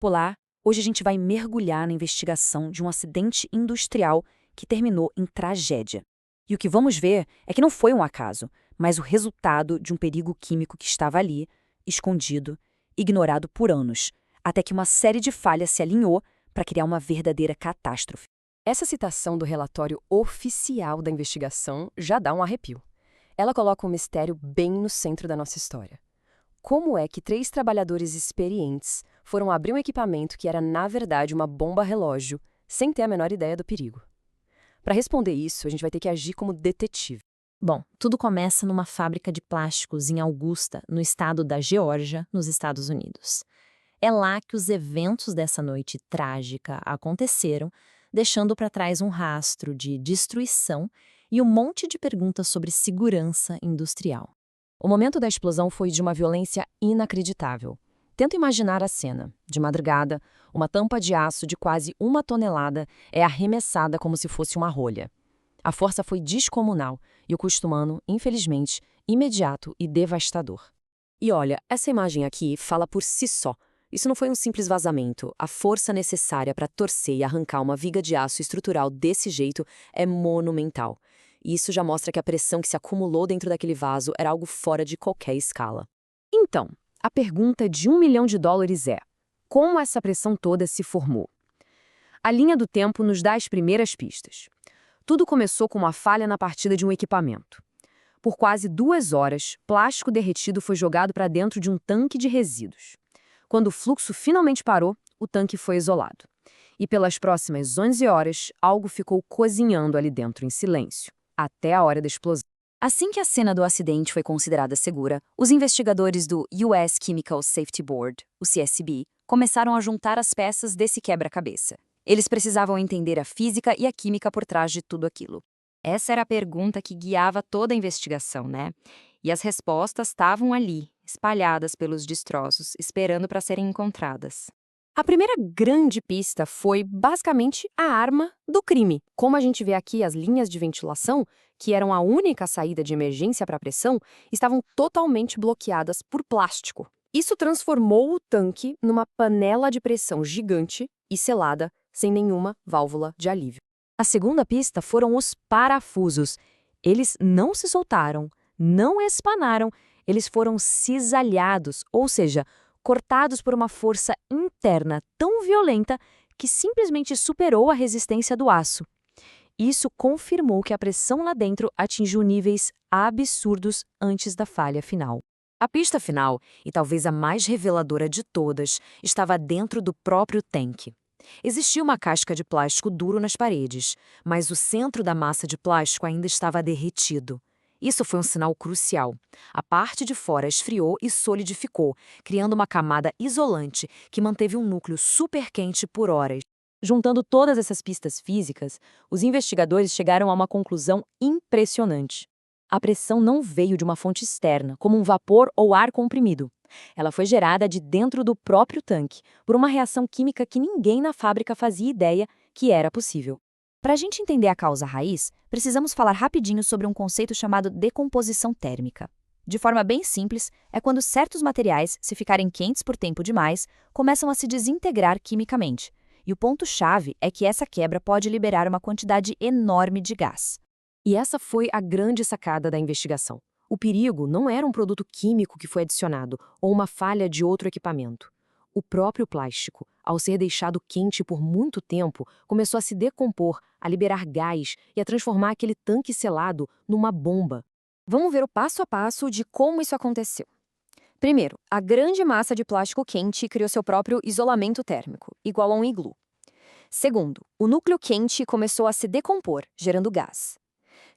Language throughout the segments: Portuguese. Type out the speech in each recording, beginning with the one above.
Olá, hoje a gente vai mergulhar na investigação de um acidente industrial que terminou em tragédia. E o que vamos ver é que não foi um acaso, mas o resultado de um perigo químico que estava ali, escondido, ignorado por anos, até que uma série de falhas se alinhou para criar uma verdadeira catástrofe. Essa citação do relatório oficial da investigação já dá um arrepio. Ela coloca o mistério bem no centro da nossa história. Como é que 3 trabalhadores experientes foram abrir um equipamento que era, na verdade, uma bomba-relógio, sem ter a menor ideia do perigo? Para responder isso, a gente vai ter que agir como detetive. Bom, tudo começa numa fábrica de plásticos em Augusta, no estado da Geórgia, nos Estados Unidos. É lá que os eventos dessa noite trágica aconteceram, deixando para trás um rastro de destruição e um monte de perguntas sobre segurança industrial. O momento da explosão foi de uma violência inacreditável. Tenta imaginar a cena. De madrugada, uma tampa de aço de quase 1 tonelada é arremessada como se fosse uma rolha. A força foi descomunal e o custo humano, infelizmente, imediato e devastador. E olha, essa imagem aqui fala por si só. Isso não foi um simples vazamento. A força necessária para torcer e arrancar uma viga de aço estrutural desse jeito é monumental. E isso já mostra que a pressão que se acumulou dentro daquele vaso era algo fora de qualquer escala. Então, a pergunta de $1 milhão é: como essa pressão toda se formou? A linha do tempo nos dá as primeiras pistas. Tudo começou com uma falha na partida de um equipamento. Por quase 2 horas, plástico derretido foi jogado para dentro de um tanque de resíduos. Quando o fluxo finalmente parou, o tanque foi isolado. E pelas próximas 11 horas, algo ficou cozinhando ali dentro em silêncio, até a hora da explosão. Assim que a cena do acidente foi considerada segura, os investigadores do US Chemical Safety Board, o CSB, começaram a juntar as peças desse quebra-cabeça. Eles precisavam entender a física e a química por trás de tudo aquilo. Essa era a pergunta que guiava toda a investigação, né? E as respostas estavam ali, espalhadas pelos destroços, esperando para serem encontradas. A primeira grande pista foi, basicamente, a arma do crime. Como a gente vê aqui, as linhas de ventilação, que eram a única saída de emergência para a pressão, estavam totalmente bloqueadas por plástico. Isso transformou o tanque numa panela de pressão gigante e selada, sem nenhuma válvula de alívio. A segunda pista foram os parafusos. Eles não se soltaram, não espanaram, eles foram cisalhados, ou seja, cortados por uma força interna tão violenta que simplesmente superou a resistência do aço. Isso confirmou que a pressão lá dentro atingiu níveis absurdos antes da falha final. A pista final, e talvez a mais reveladora de todas, estava dentro do próprio tanque. Existia uma casca de plástico duro nas paredes, mas o centro da massa de plástico ainda estava derretido. Isso foi um sinal crucial. A parte de fora esfriou e solidificou, criando uma camada isolante que manteve um núcleo super quente por horas. Juntando todas essas pistas físicas, os investigadores chegaram a uma conclusão impressionante. A pressão não veio de uma fonte externa, como um vapor ou ar comprimido. Ela foi gerada de dentro do próprio tanque, por uma reação química que ninguém na fábrica fazia ideia que era possível. Para a gente entender a causa raiz, precisamos falar rapidinho sobre um conceito chamado decomposição térmica. De forma bem simples, é quando certos materiais, se ficarem quentes por tempo demais, começam a se desintegrar quimicamente. E o ponto-chave é que essa quebra pode liberar uma quantidade enorme de gás. E essa foi a grande sacada da investigação. O perigo não era um produto químico que foi adicionado ou uma falha de outro equipamento. O próprio plástico, ao ser deixado quente por muito tempo, começou a se decompor, a liberar gás e a transformar aquele tanque selado numa bomba. Vamos ver o passo a passo de como isso aconteceu. Primeiro, a grande massa de plástico quente criou seu próprio isolamento térmico, igual a um iglu. Segundo, o núcleo quente começou a se decompor, gerando gás.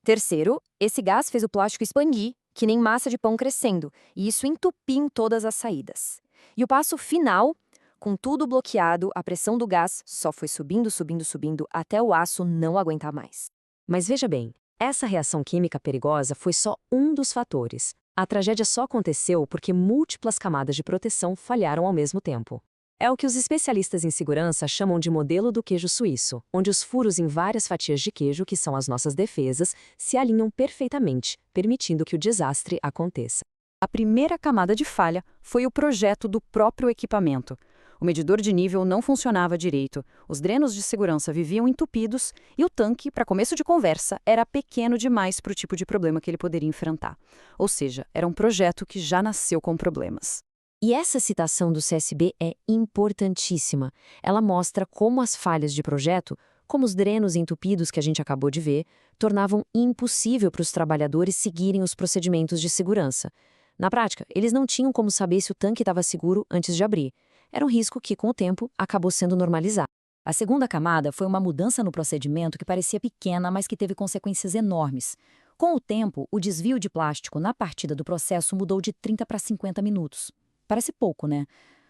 Terceiro, esse gás fez o plástico expandir, que nem massa de pão crescendo, e isso entupiu em todas as saídas. E o passo final, com tudo bloqueado, a pressão do gás só foi subindo, subindo, subindo, até o aço não aguentar mais. Mas veja bem, essa reação química perigosa foi só um dos fatores. A tragédia só aconteceu porque múltiplas camadas de proteção falharam ao mesmo tempo. É o que os especialistas em segurança chamam de modelo do queijo suíço, onde os furos em várias fatias de queijo, que são as nossas defesas, se alinham perfeitamente, permitindo que o desastre aconteça. A primeira camada de falha foi o projeto do próprio equipamento. O medidor de nível não funcionava direito, os drenos de segurança viviam entupidos e o tanque, para começo de conversa, era pequeno demais para o tipo de problema que ele poderia enfrentar. Ou seja, era um projeto que já nasceu com problemas. E essa citação do CSB é importantíssima. Ela mostra como as falhas de projeto, como os drenos entupidos que a gente acabou de ver, tornavam impossível para os trabalhadores seguirem os procedimentos de segurança. Na prática, eles não tinham como saber se o tanque estava seguro antes de abrir. Era um risco que, com o tempo, acabou sendo normalizado. A segunda camada foi uma mudança no procedimento que parecia pequena, mas que teve consequências enormes. Com o tempo, o desvio de plástico na partida do processo mudou de 30 para 50 minutos. Parece pouco, né?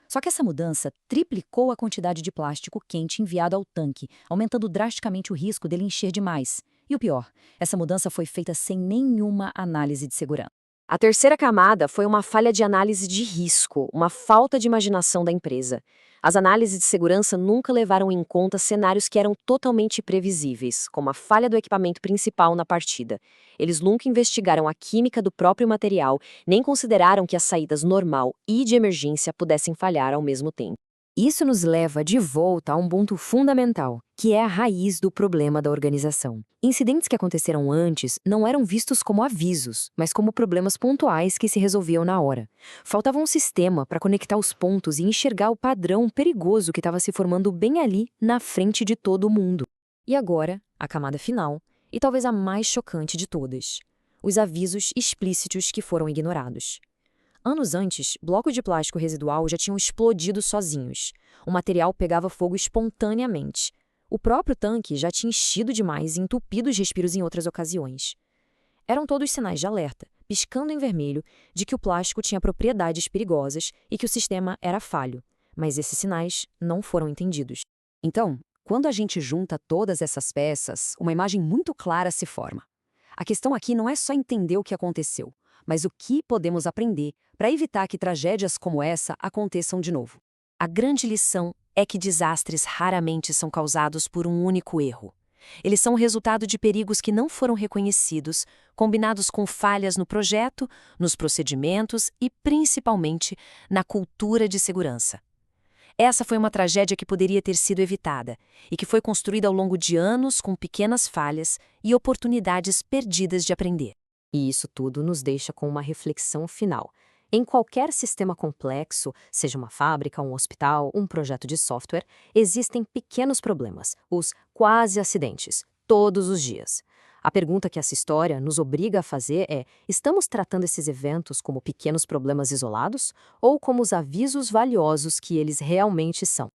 Só que essa mudança triplicou a quantidade de plástico quente enviado ao tanque, aumentando drasticamente o risco dele encher demais. E o pior, essa mudança foi feita sem nenhuma análise de segurança. A terceira camada foi uma falha de análise de risco, uma falta de imaginação da empresa. As análises de segurança nunca levaram em conta cenários que eram totalmente previsíveis, como a falha do equipamento principal na partida. Eles nunca investigaram a química do próprio material, nem consideraram que as saídas normal e de emergência pudessem falhar ao mesmo tempo. Isso nos leva de volta a um ponto fundamental, que é a raiz do problema da organização. Incidentes que aconteceram antes não eram vistos como avisos, mas como problemas pontuais que se resolviam na hora. Faltava um sistema para conectar os pontos e enxergar o padrão perigoso que estava se formando bem ali, na frente de todo mundo. E agora, a camada final, e talvez a mais chocante de todas: os avisos explícitos que foram ignorados. Anos antes, blocos de plástico residual já tinham explodido sozinhos. O material pegava fogo espontaneamente. O próprio tanque já tinha enchido demais e entupido os respiros em outras ocasiões. Eram todos sinais de alerta, piscando em vermelho, de que o plástico tinha propriedades perigosas e que o sistema era falho. Mas esses sinais não foram entendidos. Então, quando a gente junta todas essas peças, uma imagem muito clara se forma. A questão aqui não é só entender o que aconteceu, mas o que podemos aprender para evitar que tragédias como essa aconteçam de novo. A grande lição é que desastres raramente são causados por um único erro. Eles são o resultado de perigos que não foram reconhecidos, combinados com falhas no projeto, nos procedimentos e, principalmente, na cultura de segurança. Essa foi uma tragédia que poderia ter sido evitada e que foi construída ao longo de anos com pequenas falhas e oportunidades perdidas de aprender. E isso tudo nos deixa com uma reflexão final. Em qualquer sistema complexo, seja uma fábrica, um hospital, um projeto de software, existem pequenos problemas, os quase acidentes, todos os dias. A pergunta que essa história nos obriga a fazer é: estamos tratando esses eventos como pequenos problemas isolados ou como os avisos valiosos que eles realmente são?